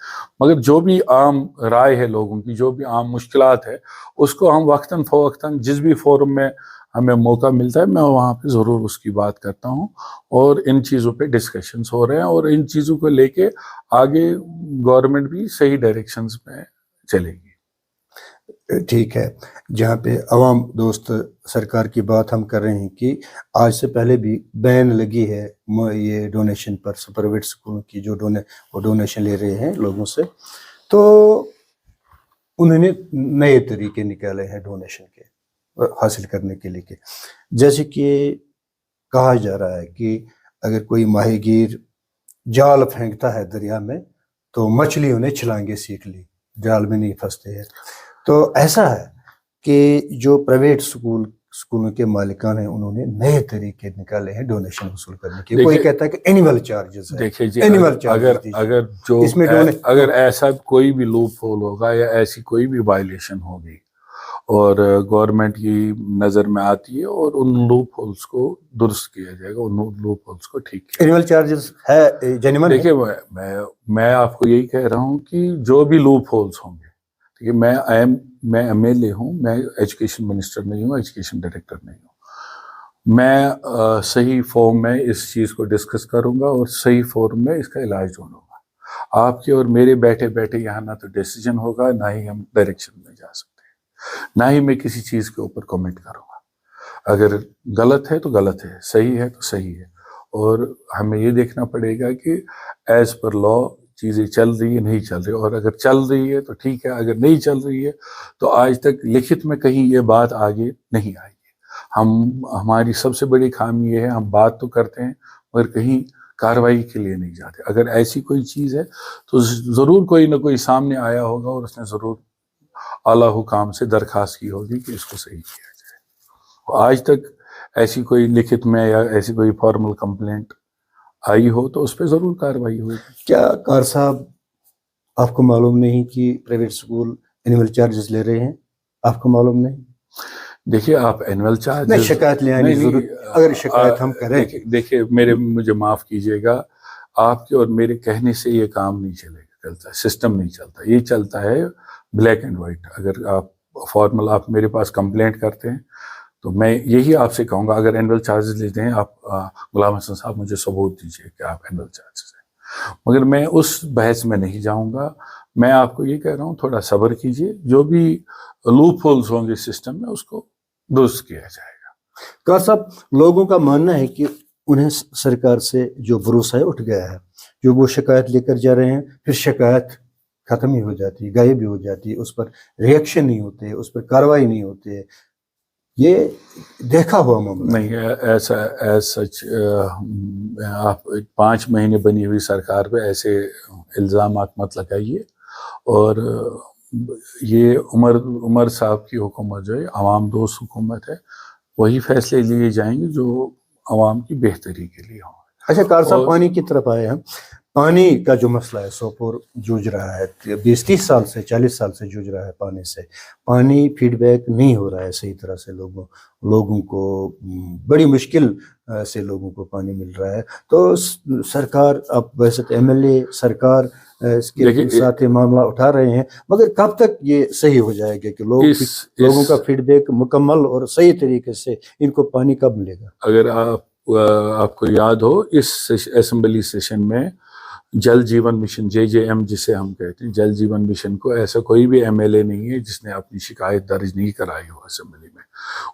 مگر جو بھی عام رائے ہے لوگوں کی، جو بھی عام مشکلات ہے، اس کو ہم وقتاً فوقتاً جس بھی فورم میں ہمیں موقع ملتا ہے میں وہاں پہ ضرور اس کی بات کرتا ہوں، اور ان چیزوں پہ ڈسکشنز ہو رہے ہیں، اور ان چیزوں کو لے کے آگے گورنمنٹ بھی صحیح ڈائریکشنز میں چلے گی۔ ٹھیک ہے، جہاں پہ عوام دوست سرکار کی بات ہم کر رہے ہیں کہ آج سے پہلے بھی بین لگی ہے یہ ڈونیشن پر، پرائیویٹ اسکولوں کی جو وہ ڈونیشن لے رہے ہیں لوگوں سے، تو انہوں نے نئے طریقے نکالے ہیں ڈونیشن کے حاصل کرنے کے لیے، جیسے کہ کہا جا رہا ہے کہ اگر کوئی ماہی گیر جال پھینکتا ہے دریا میں تو مچھلی انہیں چھلانگے سیکھ لی، جال میں نہیں پھنستے ہیں۔ تو ایسا ہے کہ جو پرائیویٹ اسکولوں کے مالکان ہیں، انہوں نے نئے طریقے نکالے ہیں ڈونیشن وصول کرنے کے۔ کوئی کہتا ہے کہ اینیمل چارجز ہے، دیکھیں جی، اگر ایسا کوئی بھی لوپ ہول ہوگا یا ایسی کوئی بھی وائلیشن ہوگی اور گورنمنٹ کی نظر میں آتی ہے، اور ان لوپ ہولز کو درست کیا جائے گا، ان لوپ ہولز کو ٹھیک کیا اینیمل چارجز ہے جینیمن۔ دیکھیں میں آپ کو یہی کہہ رہا ہوں کہ جو بھی لوپ ہولز ہوں گے، میں ایم ایل اے ہوں، میں ایجوکیشن منسٹر نہیں ہوں، ایجوکیشن ڈائریکٹر نہیں ہوں، میں صحیح فارم میں اس چیز کو ڈسکس کروں گا اور صحیح فارم میں اس کا علاج ڈھونڈوں گا۔ آپ کے اور میرے بیٹھے بیٹھے یہاں نہ تو ڈیسیجن ہوگا، نہ ہی ہم ڈائریکشن میں جا سکتے ہیں، نہ ہی میں کسی چیز کے اوپر کمنٹ کروں گا۔ اگر غلط ہے تو غلط ہے، صحیح ہے تو صحیح ہے، اور ہمیں یہ دیکھنا پڑے گا کہ ایز پر لا چیزیں چل رہی ہے نہیں چل رہی، اور اگر چل رہی ہے تو ٹھیک ہے، اگر نہیں چل رہی ہے تو آج تک لکھت میں کہیں یہ بات آگے نہیں آئی ہے۔ ہماری سب سے بڑی خامی یہ ہے، ہم بات تو کرتے ہیں مگر کہیں کارروائی کے لیے نہیں جاتے۔ اگر ایسی کوئی چیز ہے تو ضرور کوئی نہ کوئی سامنے آیا ہوگا اور اس نے ضرور اعلیٰ حکام سے درخواست کی ہوگی کہ اس کو صحیح کیا جائے۔ آج تک ایسی کوئی لکھت میں یا ایسی کوئی فارمل کمپلینٹ آئی ہو تو اس پہ ضرور کارروائی ہوگی۔ کیا قاری صاحب آپ کو معلوم نہیں کہ پرائیویٹ اسکول اینول چارجز لے رہے ہیں؟ آپ کو معلوم نہیں؟ دیکھیے، آپ اینول چارج نہیں، شکایت لے آنے ضرورت، اگر شکایت ہم کریں۔ دیکھیے مجھے معاف کیجیے گا، آپ کے اور میرے کہنے سے یہ کام نہیں چلتا، سسٹم نہیں چلتا، یہ چلتا ہے بلیک اینڈ وائٹ۔ اگر آپ فارمل آپ میرے پاس کمپلینٹ کرتے ہیں تو میں یہی آپ سے کہوں گا، اگر اینول چارجز لیتے ہیں آپ، غلام حسن صاحب مجھے ثبوت دیجیے کہ آپ اینول چارجز ہیں، مگر میں اس بحث میں نہیں جاؤں گا۔ میں آپ کو یہ کہہ رہا ہوں تھوڑا صبر کیجیے، جو بھی لوپ ہولز ہوں گے سسٹم میں اس کو درست کیا جائے گا۔ قاری صاحب، لوگوں کا ماننا ہے کہ انہیں سرکار سے جو بھروسہ ہے اٹھ گیا ہے، جو وہ شکایت لے کر جا رہے ہیں، پھر شکایت ختم ہی ہو جاتی ہے، غائب ہی ہو جاتی ہے، اس پر ریئیکشن نہیں ہوتے، اس پر کارروائی نہیں ہوتی ہے۔ یہ دیکھا ہوا معاملہ نہیں، ایسا سچ آپ 5 مہینے بنی ہوئی سرکار پہ ایسے الزامات مت لگائیے، اور یہ عمر صاحب کی حکومت جو ہے عوام دوست حکومت ہے، وہی فیصلے لیے جائیں گے جو عوام کی بہتری کے لیے ہوں۔ اچھا قاری صاحب، پانی کی طرف آئے ہم۔ پانی کا جو مسئلہ ہے، سوپور جوجھ رہا ہے، 20-30 سال سے 40 سال سے جوجھ رہا ہے پانی سے۔ پانی فیڈ بیک نہیں ہو رہا ہے صحیح طرح سے، لوگوں کو بڑی مشکل سے لوگوں کو پانی مل رہا ہے. تو سرکار اب ویسے تو MLA سرکار اس کے ساتھ یہ معاملہ اٹھا رہے ہیں، مگر کب تک یہ صحیح ہو جائے گا کہ لوگوں کا فیڈ بیک مکمل اور صحیح طریقے سے ان کو پانی کب ملے گا؟ اگر آپ کو یاد ہو اس اسمبلی سیشن میں جل جیون مشن JJM جسے ہم کہتے ہیں، جل جیون مشن کو ایسا کوئی بھی MLA نہیں ہے جس نے اپنی شکایت درج نہیں کرائی ہو اسمبلی میں.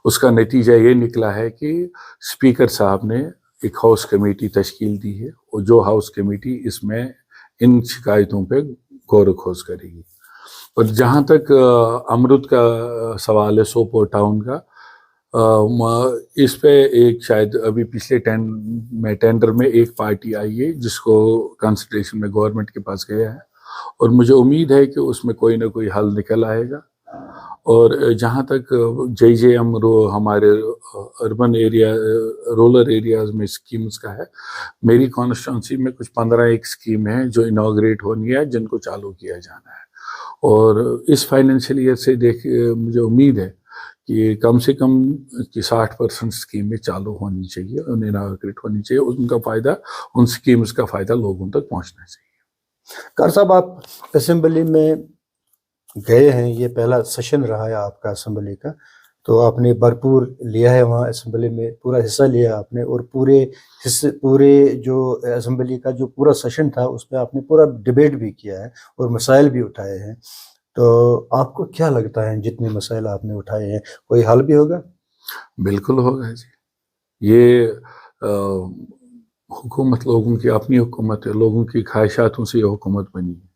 اس کا نتیجہ یہ نکلا ہے کہ اسپیکر صاحب نے ایک ہاؤس کمیٹی تشکیل دی ہے، اور جو ہاؤس کمیٹی اس میں ان شکایتوں پہ غور و خوض کرے گی. اور جہاں تک امرت کا سوال ہے سوپور ٹاؤن کا، اس پہ ایک شاید ابھی پچھلے ٹینڈر میں ایک پارٹی آئی ہے جس کو کنسیڈریشن میں گورنمنٹ کے پاس گیا ہے، اور مجھے امید ہے کہ اس میں کوئی نہ کوئی حل نکل آئے گا. اور جہاں تک JJM ہمارے اربن ایریا رورل ایریاز میں اسکیمز کا ہے، میری کانسٹیٹوئنسی میں کچھ 15 ایک اسکیم ہیں جو انوگریٹ ہونی ہے، جن کو چالو کیا جانا ہے. اور اس فائنینشیل ایئر سے مجھے امید ہے کہ کم سے کم 60% اسکیمیں چالو ہونی چاہیے، انہیں انوگریٹ ہونی چاہیے. ان کا فائدہ، ان اسکیمز کا فائدہ لوگوں تک پہنچنا چاہیے. کار صاحب، آپ اسمبلی میں گئے ہیں، یہ پہلا سیشن رہا ہے آپ کا اسمبلی کا، تو آپ نے بھرپور لیا ہے وہاں اسمبلی میں، پورا حصہ لیا آپ نے، اور پورے جو اسمبلی کا جو پورا سیشن تھا اس میں آپ نے پورا ڈیبیٹ بھی کیا ہے اور مسائل بھی اٹھائے ہیں. تو آپ کو کیا لگتا ہے جتنے مسائل آپ نے اٹھائے ہیں کوئی حل بھی ہوگا؟ بالکل ہوگا جی. یہ حکومت لوگوں کی اپنی حکومت ہے، لوگوں کی خواہشاتوں سے یہ حکومت بنی ہے.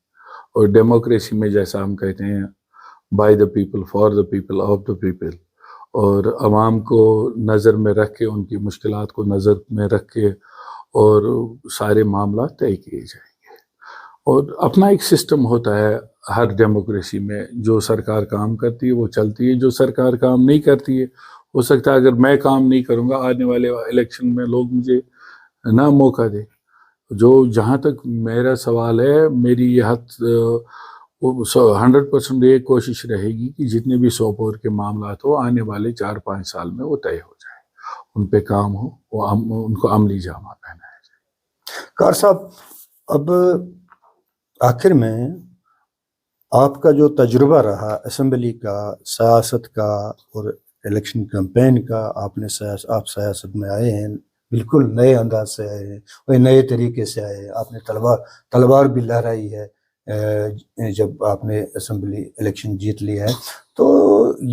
اور ڈیموکریسی میں جیسا ہم کہتے ہیں by the people for the people of the people, اور عوام کو نظر میں رکھ کے، ان کی مشکلات کو نظر میں رکھ کے اور سارے معاملات طے کیے جائیں گے. اور اپنا ایک سسٹم ہوتا ہے ہر ڈیموکریسی میں، جو سرکار کام کرتی ہے وہ چلتی ہے، جو سرکار کام نہیں کرتی ہے، ہو سکتا ہے اگر میں کام نہیں کروں گا آنے والے الیکشن میں لوگ مجھے نہ موقع دے. جہاں تک میرا سوال ہے، میری یہ 100% یہ کوشش رہے گی کہ جتنے بھی سوپور کے معاملات ہو آنے والے 4-5 سال میں وہ طے ہو جائے، ان پہ کام ہو، ان کو عملی جامہ پہنایا جائے. کار صاحب، اب آخر میں آپ کا جو تجربہ رہا اسمبلی کا، سیاست کا اور الیکشن کمپین کا، آپ سیاست میں آئے ہیں، بالکل نئے انداز سے آئے ہیں اور نئے طریقے سے آئے ہیں. آپ نے تلوار بھی لہرائی ہے جب آپ نے اسمبلی الیکشن جیت لیا ہے. تو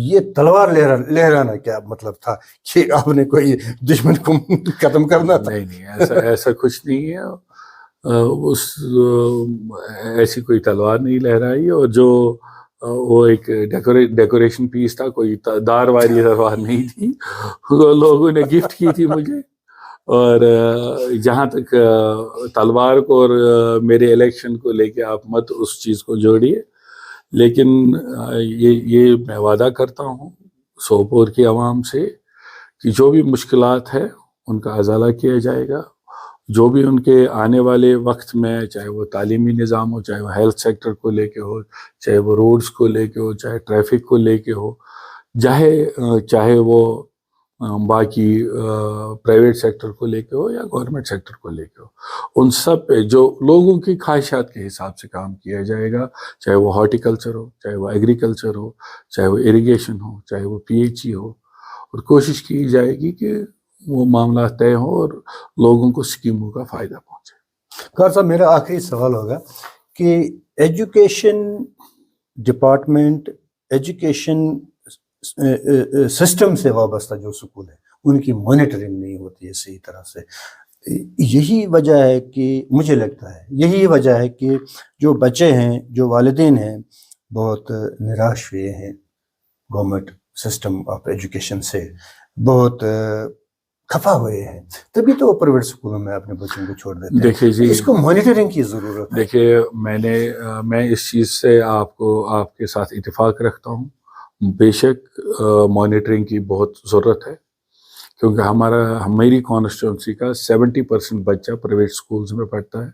یہ تلوار لہرانا کیا مطلب تھا کہ آپ نے کوئی دشمن کو ختم کرنا تھا؟ نہیں، ایسا کچھ نہیں ہے. ایسی کوئی تلوار نہیں لہرائی، اور جو وہ ایک ڈیکوریشن پیس تھا، کوئی دار والی تلوار نہیں تھی، وہ لوگوں نے گفٹ کی تھی مجھے. اور جہاں تک تلوار کو اور میرے الیکشن کو لے کے آپ مت اس چیز کو جوڑیے، لیکن یہ میں وعدہ کرتا ہوں سوپور کی عوام سے کہ جو بھی مشکلات ہے ان کا ازالہ کیا جائے گا. جو بھی ان کے آنے والے وقت میں، چاہے وہ تعلیمی نظام ہو، چاہے وہ ہیلتھ سیکٹر کو لے کے ہو، چاہے وہ روڈز کو لے کے ہو، چاہے ٹریفک کو لے کے ہو، چاہے وہ باقی پرائیویٹ سیکٹر کو لے کے ہو یا گورنمنٹ سیکٹر کو لے کے ہو، ان سب پہ جو لوگوں کی خواہشات کے حساب سے کام کیا جائے گا، چاہے وہ ہارٹیکلچر ہو، چاہے وہ ایگریکلچر ہو، چاہے وہ اریگیشن ہو، چاہے وہ PHE ہو. اور کوشش کی جائے گی کہ وہ معاملات طے ہوں اور لوگوں کو اسکیموں کا فائدہ پہنچے. خیر صاحب، میرا آخری سوال ہوگا کہ ایجوکیشن ڈپارٹمنٹ، ایجوکیشن سسٹم سے وابستہ جو سکول ہے ان کی مانیٹرنگ نہیں ہوتی ہے صحیح طرح سے. یہی وجہ ہے کہ مجھے لگتا ہے یہی وجہ ہے کہ جو بچے ہیں، جو والدین ہیں، بہت نراش ہوئے ہیں گورنمنٹ سسٹم آف ایجوکیشن سے، بہت خفا ہوئے ہیں. تبھی تو وہ پرائیویٹ اسکولوں میں اپنے بچوں کو چھوڑ دیتے ہیں. دیکھیے جی، اس کو مانیٹرنگ کی ضرورت ہے. دیکھیے، میں اس چیز سے آپ کے ساتھ اتفاق رکھتا ہوں. بے شک مانیٹرنگ کی بہت ضرورت ہے، کیونکہ میری کانسٹیٹوئنسی کا 70% بچہ پرائیویٹ اسکولز میں پڑھتا ہے،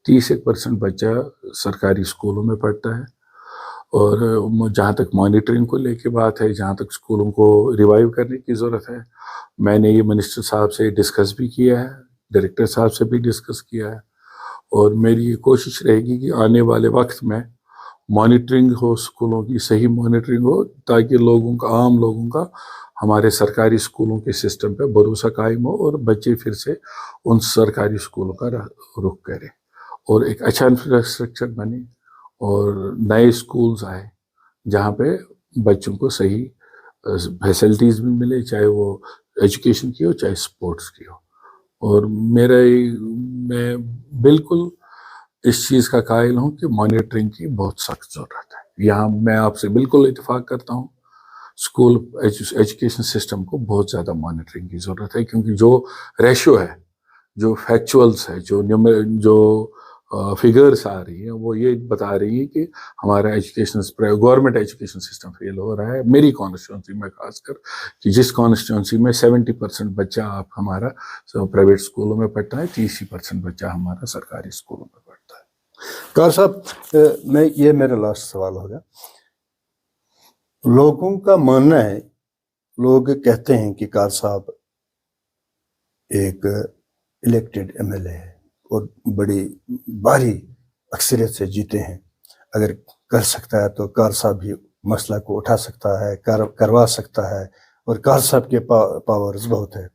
30% بچہ سرکاری اسکولوں میں پڑھتا ہے. اور جہاں تک مانیٹرنگ کو لے کے بات ہے، جہاں تک اسکولوں کو ریوائیو کرنے کی ضرورت ہے، میں نے یہ منسٹر صاحب سے ڈسکس بھی کیا ہے, ڈائریکٹر صاحب سے بھی ڈسکس کیا ہے, اور میری یہ کوشش رہے گی کہ آنے والے وقت میں مانیٹرنگ ہو, اسکولوں کی صحیح مانیٹرنگ ہو, تاکہ لوگوں کا, عام لوگوں کا ہمارے سرکاری اسکولوں کے سسٹم پہ بھروسہ قائم ہو, اور بچے پھر سے ان سرکاری اسکولوں کا رخ کریں, اور ایک اچھا انفراسٹرکچر بنے, اور نئے اسکولز آئے جہاں پہ بچوں کو صحیح فیسلٹیز بھی ملے, چاہے وہ ایجوکیشن کی ہو چاہے اسپورٹس کی ہو. اور میں بالکل اس چیز کا قائل ہوں کہ مانیٹرنگ کی بہت سخت ضرورت ہے. یہاں میں آپ سے بالکل اتفاق کرتا ہوں, اسکول ایجوکیشن سسٹم کو بہت زیادہ مانیٹرنگ کی ضرورت ہے, کیونکہ جو ریشو ہے, جو فیکچولز ہے, جو فگرس آ رہی ہیں, وہ یہ بتا رہی ہیں کہ ہمارا گورنمنٹ ایجوکیشن سسٹم فیل ہو رہا ہے. میری کانسٹیٹوئنسی میں خاص کر, کہ جس کانسٹیٹوئنسی میں 70% بچہ آپ ہمارا پرائیویٹ اسکولوں میں پڑھتا ہے, 30% بچہ ہمارا سرکاری اسکولوں میں پڑھتا ہے. کار صاحب, یہ میرا لاسٹ سوال ہوگا. لوگوں کا ماننا ہے, لوگ کہتے ہیں کہ کار صاحب ایک الیکٹڈ ایم ایل اے ہے اور بڑی بھاری اکثریت سے جیتے ہیں, اگر کر سکتا ہے تو کار صاحب ہی مسئلہ کو اٹھا سکتا ہے, کروا سکتا ہے, اور کار صاحب کے پاورز بہت ہے.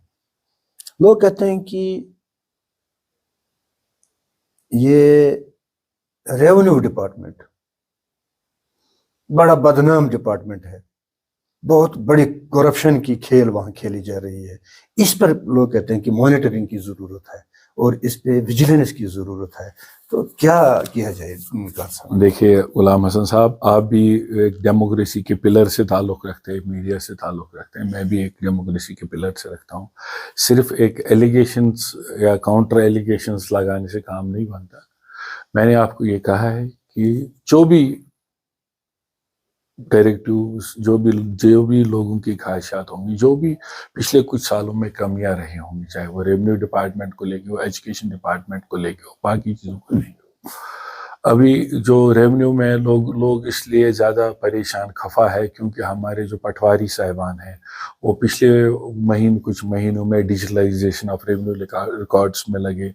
لوگ کہتے ہیں کہ یہ ریونیو ڈپارٹمنٹ بڑا بدنام ڈپارٹمنٹ ہے, بہت بڑی کرپشن کی کھیل وہاں کھیلی جا رہی ہے. اس پر لوگ کہتے ہیں کہ مانیٹرنگ کی ضرورت ہے اور اس پہ ویجیلنس کی ضرورت ہے, تو کیا کیا جائے کار صاحب؟ دیکھیے غلام حسن صاحب, آپ بھی ایک ڈیموکریسی کے پلر سے تعلق رکھتے ہیں, میڈیا سے تعلق رکھتے ہیں, میں بھی ایک ڈیموکریسی کے پلر سے رکھتا ہوں. صرف ایک ایلیگیشنز یا کاؤنٹر ایلیگیشنز لگانے سے کام نہیں بنتا. میں نے آپ کو یہ کہا ہے کہ جو بھی ڈائریکٹیوز, جو بھی لوگوں کی خواہشات ہوں گی, جو بھی پچھلے کچھ سالوں میں کمیاں رہی ہوں گی, چاہے وہ ریونیو ڈپارٹمنٹ کو لے کے ہو, ایجوکیشن ڈپارٹمنٹ کو لے کے ہو, باقی چیزوں کو لے کے ہو. ابھی جو ریونیو میں لوگ اس لیے زیادہ پریشان خفا ہے کیونکہ ہمارے جو پٹواری صاحبان ہیں وہ پچھلے کچھ مہینوں میں ڈیجیٹلائزیشن آف ریونیو ریکارڈز میں لگے.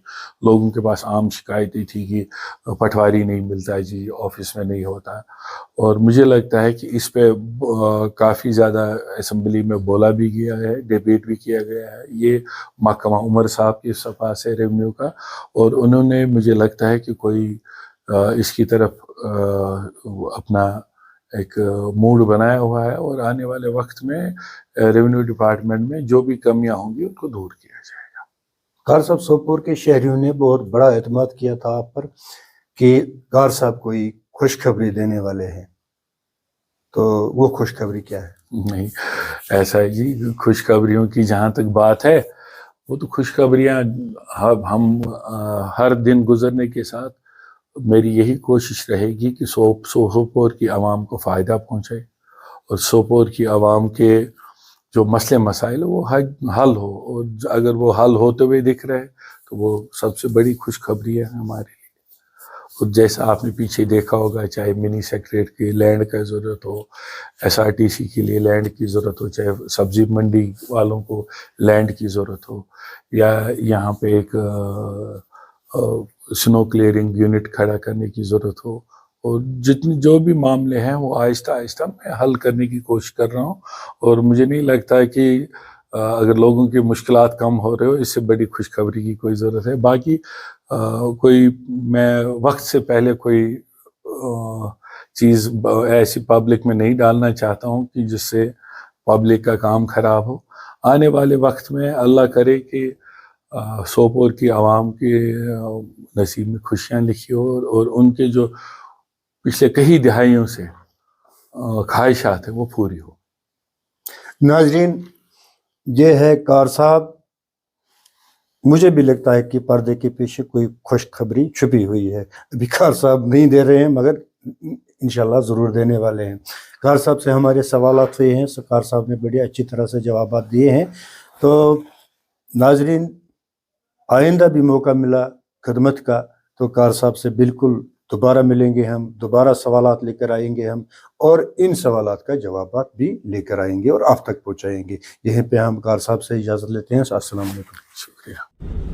لوگوں کے پاس عام شکایتیں تھی کہ پٹواری نہیں ملتا جی, آفس میں نہیں ہوتا. اور مجھے لگتا ہے کہ اس پہ کافی زیادہ اسمبلی میں بولا بھی گیا ہے, ڈیبیٹ بھی کیا گیا ہے. یہ محکمہ عمر صاحب کے پاس ہے ریونیو کا, اور انہوں نے مجھے لگتا ہے کہ کوئی اس کی طرف اپنا ایک موڈ بنایا ہوا ہے, اور آنے والے وقت میں ریونیو ڈپارٹمنٹ میں جو بھی کمیاں ہوں گی ان کو دور کیا جائے گا. کار صاحب, سوپور کے شہریوں نے بہت بڑا اعتماد کیا تھا آپ پر کہ کار صاحب کوئی خوشخبری دینے والے ہیں, تو وہ خوشخبری کیا ہے؟ نہیں ایسا ہے جی, خوشخبریوں کی جہاں تک بات ہے, وہ تو خوشخبریاں ہم ہر دن گزرنے کے ساتھ میری یہی کوشش رہے گی کہ سوپور کی عوام کو فائدہ پہنچے, اور سوپور کی عوام کے جو مسئلے مسائل وہ حل ہو, اور اگر وہ حل ہوتے ہوئے دکھ رہے تو وہ سب سے بڑی خوشخبری ہے ہمارے لیے. اور جیسا آپ نے پیچھے دیکھا ہوگا, چاہے منی سیکریٹریٹ کی لینڈ کا ضرورت ہو, SRTC کے لیے لینڈ کی ضرورت ہو, چاہے سبزی منڈی والوں کو لینڈ کی ضرورت ہو, یا یہاں پہ ایک سنو کلیئرنگ یونٹ کھڑا کرنے کی ضرورت ہو, اور جو بھی معاملے ہیں وہ آہستہ آہستہ میں حل کرنے کی کوشش کر رہا ہوں. اور مجھے نہیں لگتا کہ اگر لوگوں کی مشکلات کم ہو رہے ہو, اس سے بڑی خوشخبری کی کوئی ضرورت ہے. باقی میں وقت سے پہلے کوئی چیز ایسی پبلک میں نہیں ڈالنا چاہتا ہوں کہ جس سے پبلک کا کام خراب ہو. آنے والے وقت میں اللہ کرے کہ سوپور کی عوام کے نصیب میں خوشیاں لکھی ہو, اور ان کے جو پچھلے کئی دہائیوں سے خواہشات ہیں وہ پوری ہو. ناظرین, یہ ہے کار صاحب. مجھے بھی لگتا ہے کہ پردے کے پیچھے کوئی خوشخبری چھپی ہوئی ہے. ابھی کار صاحب نہیں دے رہے ہیں, مگر انشاءاللہ ضرور دینے والے ہیں. کار صاحب سے ہمارے سوالات ہوئے ہیں, کار صاحب نے بڑی اچھی طرح سے جوابات دیے ہیں. تو ناظرین, آئندہ بھی موقع ملا خدمت کا تو کار صاحب سے بالکل دوبارہ ملیں گے ہم، دوبارہ سوالات لے کر آئیں گے ہم، اور ان سوالات کا جوابات بھی لے کر آئیں گے اور آپ تک پہنچائیں گے۔ یہیں پہ ہم کار صاحب سے اجازت لیتے ہیں۔ السلام علیکم۔ شکریہ۔